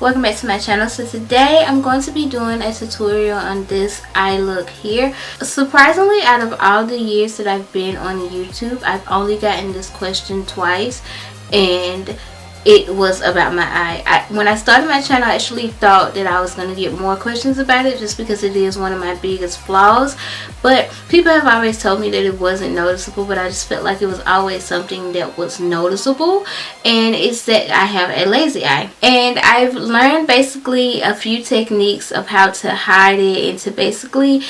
welcome back to my channel. So today I'm going to be doing a tutorial on this eye look here. Surprisingly, out of all the years that I've been on YouTube, I've only gotten this question twice, and it was about my eye. When I started my channel, I actually thought that I was going to get more questions about it, just because it is one of my biggest flaws. But people have always told me that it wasn't noticeable, but I just felt like it was always something that was noticeable, and it's that I have a lazy eye. And I've learned basically a few techniques of how to hide it and to basically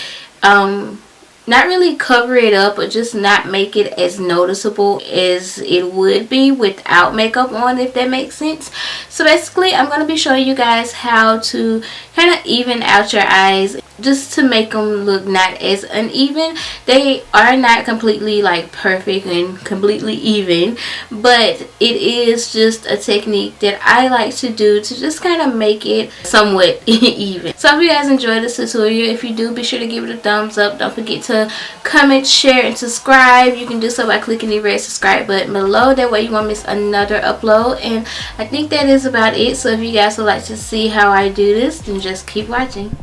not really cover it up, but just not make it as noticeable as it would be without makeup on, if that makes sense. So basically I'm going to be showing you guys how to kind of even out your eyes, just to make them look not as uneven. They are not completely like perfect and completely even, but it is just a technique that I like to do to just kind of make it somewhat even. So I hope you guys enjoyed this tutorial. If you do, be sure to give it a thumbs up. Don't forget to comment, share, and subscribe. You can do so by clicking the red subscribe button below. That way you won't miss another upload. And I think that is about it. So if you guys would like to see how I do this, then just keep watching.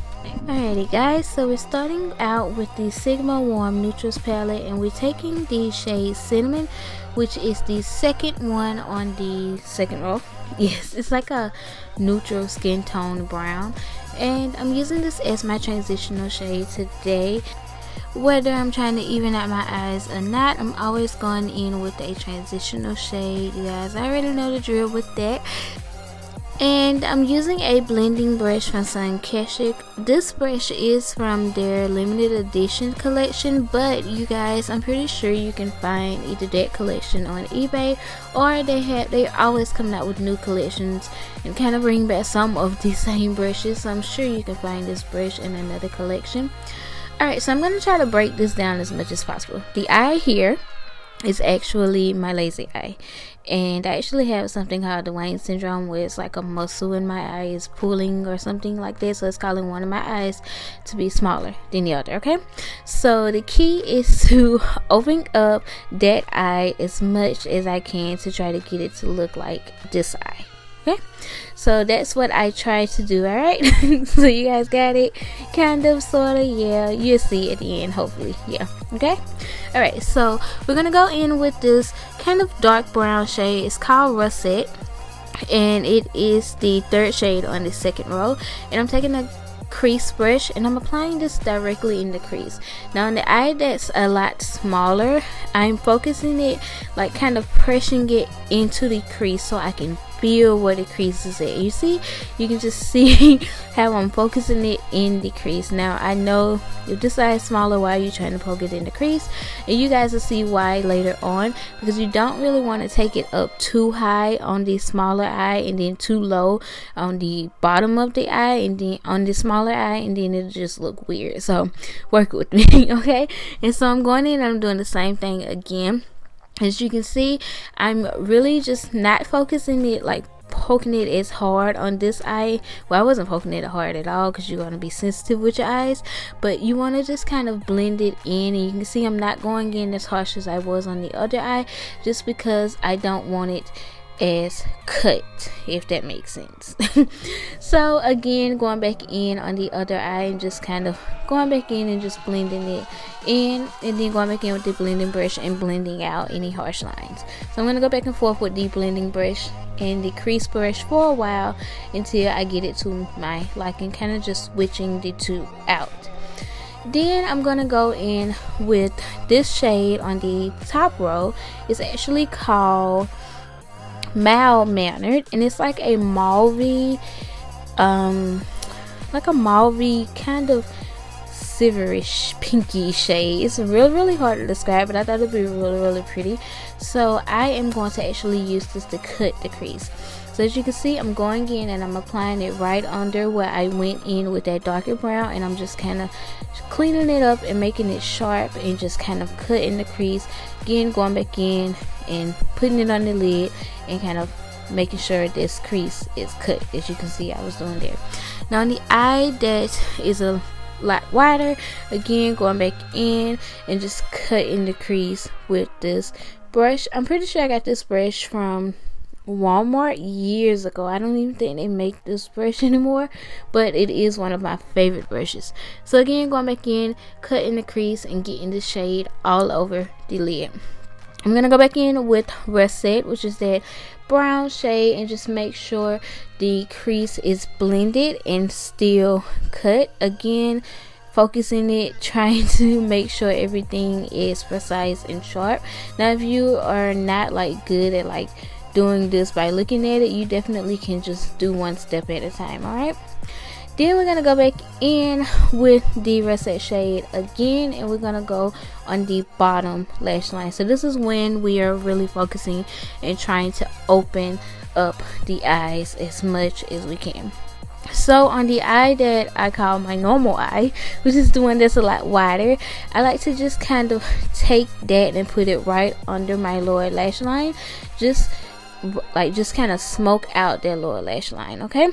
Alrighty guys, so we're starting out with the Sigma Warm Neutrals palette, and we're taking the shade Cinnamon, which is the second one on the second row. Yes, it's like a neutral skin tone brown, and I'm using this as my transitional shade today. Whether I'm trying to even out my eyes or not, I'm always going in with a transitional shade. You guys already know the drill with that. And I'm using a blending brush from Sunkeshik. This brush is from their limited edition collection, but you guys, I'm pretty sure you can find either that collection on eBay, or they always come out with new collections and kind of bring back some of the same brushes. So I'm sure you can find this brush in another collection. Alright, so I'm going to try to break this down as much as possible. The eye here is actually my lazy eye, and I actually have something called the Wayne syndrome, where it's like a muscle in my eye is pulling or something like that, so it's causing one of my eyes to be smaller than the other. Okay, so the key is to open up that eye as much as I can to try to get it to look like this eye. Okay, so that's what I try to do. All right, so you guys got it, kind of, sort of. Yeah, you'll see at the end, hopefully. Yeah. Okay, all right, so we're gonna go in with this kind of dark brown shade. It's called Russet, and it is the third shade on the second row. And I'm taking a crease brush and I'm applying this directly in the crease. Now on the eye that's a lot smaller, I'm focusing it, like kind of pressing it into the crease so I can feel where the crease is at. You see, you can just see how I'm focusing it in the crease. Now I know if this eye is smaller, why are you trying to poke it in the crease, and you guys will see why later on, because you don't really want to take it up too high on the smaller eye and then too low on the bottom of the eye and then on the smaller eye, and then it'll just look weird. So work with me. Okay, and so I'm going in and I'm doing the same thing again. As you can see, I'm really just not focusing it, like poking it as hard on this eye. Well, I wasn't poking it hard at all, because you're going to be sensitive with your eyes, but you want to just kind of blend it in. And you can see I'm not going in as harsh as I was on the other eye, just because I don't want it as cut, if that makes sense. So again, going back in on the other eye and just kind of going back in and just blending it in, and then going back in with the blending brush and blending out any harsh lines. So I'm going to go back and forth with the blending brush and the crease brush for a while until I get it to my liking, kind of just switching the two out. Then I'm gonna go in with this shade on the top row. It's actually called Mild Mannered, and it's like a mauvey, kind of silverish pinky shade. It's really hard to describe, but I thought it'd be really pretty. So I am going to actually use this to cut the crease. So as you can see, I'm going in and I'm applying it right under where I went in with that darker brown, and I'm just kind of cleaning it up and making it sharp and just kind of cutting the crease. Again, going back in and putting it on the lid and kind of making sure this crease is cut. As you can see, I was doing there. Now on the eye that is a lot wider, again going back in and just cutting the crease with this brush. I'm pretty sure I got this brush from Walmart years ago. I don't even think they make this brush anymore, but it is one of my favorite brushes. So again, going back in, cutting the crease and getting the shade all over the lid. I'm gonna go back in with Russet, which is that brown shade, and just make sure the crease is blended and still cut. Again, focusing it, trying to make sure everything is precise and sharp. Now if you are not like good at like doing this by looking at it, you definitely can just do one step at a time. All right, then we're gonna go back in with the Russet shade again, and we're gonna go on the bottom lash line. So this is when we are really focusing and trying to open up the eyes as much as we can. So on the eye that I call my normal eye, which is the one that's a lot wider, I like to just kind of take that and put it right under my lower lash line, just kind of smoke out that lower lash line. Okay,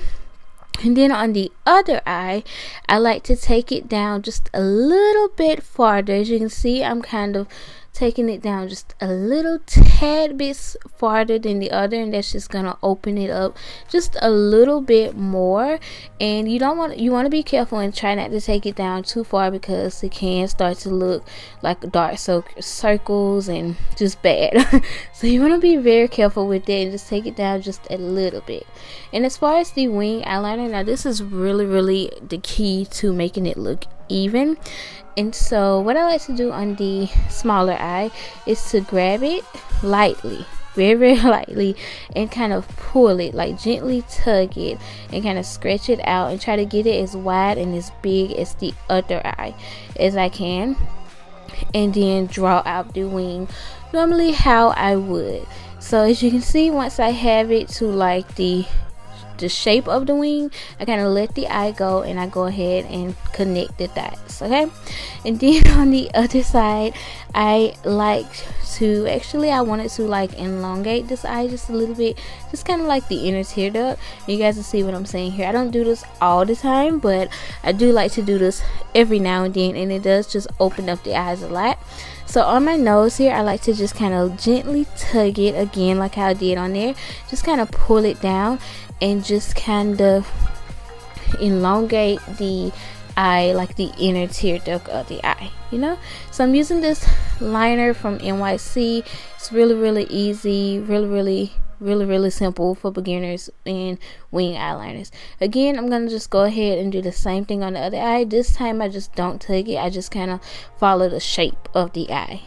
and then on the other eye, I like to take it down just a little bit farther. As you can see, I'm kind of taking it down just a little tad bit farther than the other, and that's just gonna open it up just a little bit more. And you want to be careful and try not to take it down too far, because it can start to look like dark circles and just bad. So you want to be very careful with that and just take it down just a little bit. And as far as the wing eyeliner, now this is really the key to making it look even. And so what I like to do on the smaller eye is to grab it lightly, very lightly, and kind of pull it, like gently tug it and kind of stretch it out, and try to get it as wide and as big as the other eye as I can, and then draw out the wing normally how I would. So as you can see, once I have it to like the shape of the wing, I kind of let the eye go, and I go ahead and connect the dots. Okay, and then on the other side, I wanted to like elongate this eye just a little bit, just kind of like the inner tear duct. You guys will see what I'm saying here. I don't do this all the time, but I do like to do this every now and then, and it does just open up the eyes a lot. So on my nose here, I like to just kind of gently tug it again, like how I did on there, just kind of pull it down and just kind of elongate the eye, like the inner tear duct of the eye, you know. So I'm using this liner from NYC. It's really easy, really simple for beginners and wing eyeliners. Again, I'm gonna just go ahead and do the same thing on the other eye. This time I just don't tug it, I just kind of follow the shape of the eye.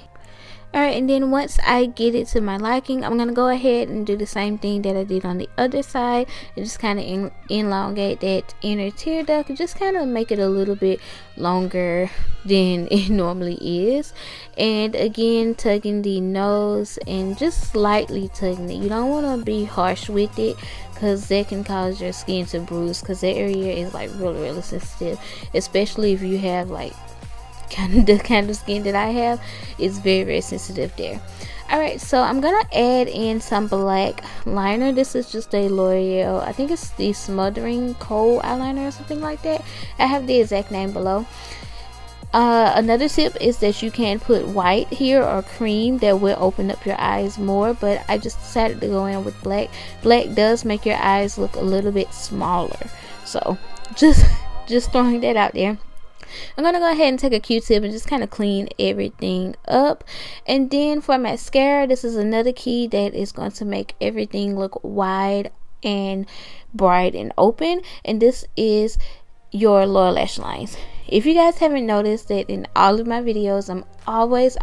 Alright, and then once I get it to my liking, I'm gonna go ahead and do the same thing that I did on the other side, and just kind of elongate that inner tear duct, and just kind of make it a little bit longer than it normally is. And again, tugging the nose and just slightly tugging it. You don't want to be harsh with it, because that can cause your skin to bruise, because that area is like really sensitive, especially if you have like the kind of skin that I have. Is very sensitive there. Alright, so I'm gonna add in some black liner. This is just a L'Oreal, I think it's the Smouldering Kohl eyeliner or something like that. I have the exact name below. Another tip is that you can put white here or cream, that will open up your eyes more, but I just decided to go in with black. Black does make your eyes look a little bit smaller, so just throwing that out there. I'm gonna go ahead and take a Q-tip and just kind of clean everything up. And then for mascara, this is another key that is going to make everything look wide and bright and open, and this is your lower lash lines. If you guys haven't noticed that in all of my videos, I'm always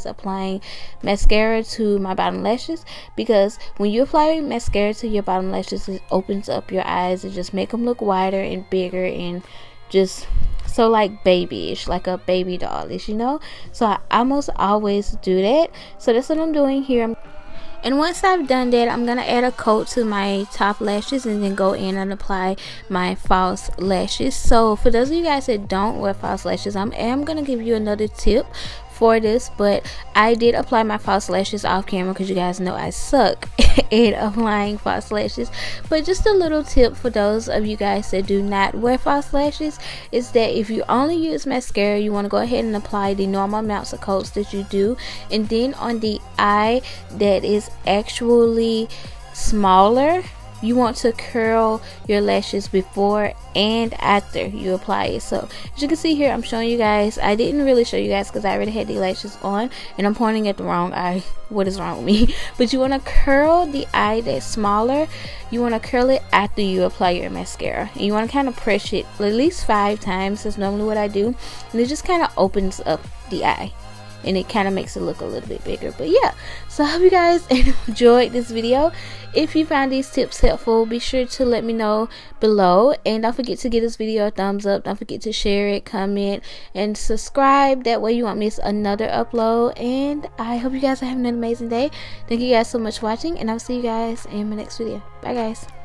applying mascara to my bottom lashes, because when you apply mascara to your bottom lashes, it opens up your eyes and just make them look wider and bigger, and just so like babyish, like a baby dollish, you know. So I almost always do that. So that's what I'm doing here. And once I've done that, I'm gonna add a coat to my top lashes, and then go in and apply my false lashes. So for those of you guys that don't wear false lashes, I am gonna give you another tip for this, but I did apply my false lashes off camera, because you guys know I suck at applying false lashes. But just a little tip for those of you guys that do not wear false lashes is that if you only use mascara, you want to go ahead and apply the normal amounts of coats that you do, and then on the eye that is actually smaller, you want to curl your lashes before and after you apply it. So as you can see here, I'm showing you guys. I didn't really show you guys because I already had the lashes on and I'm pointing at the wrong eye. What is wrong with me? But you want to curl the eye that's smaller. You want to curl it after you apply your mascara, and you want to kind of press it at least 5 times. That's normally what I do, and it just kind of opens up the eye and it kind of makes it look a little bit bigger. But yeah, so I hope you guys enjoyed this video. If you found these tips helpful, be sure to let me know below, and don't forget to give this video a thumbs up. Don't forget to share it, comment, and subscribe. That way you won't miss another upload. And I hope you guys are having an amazing day. Thank you guys so much for watching, and I'll see you guys in my next video. Bye guys.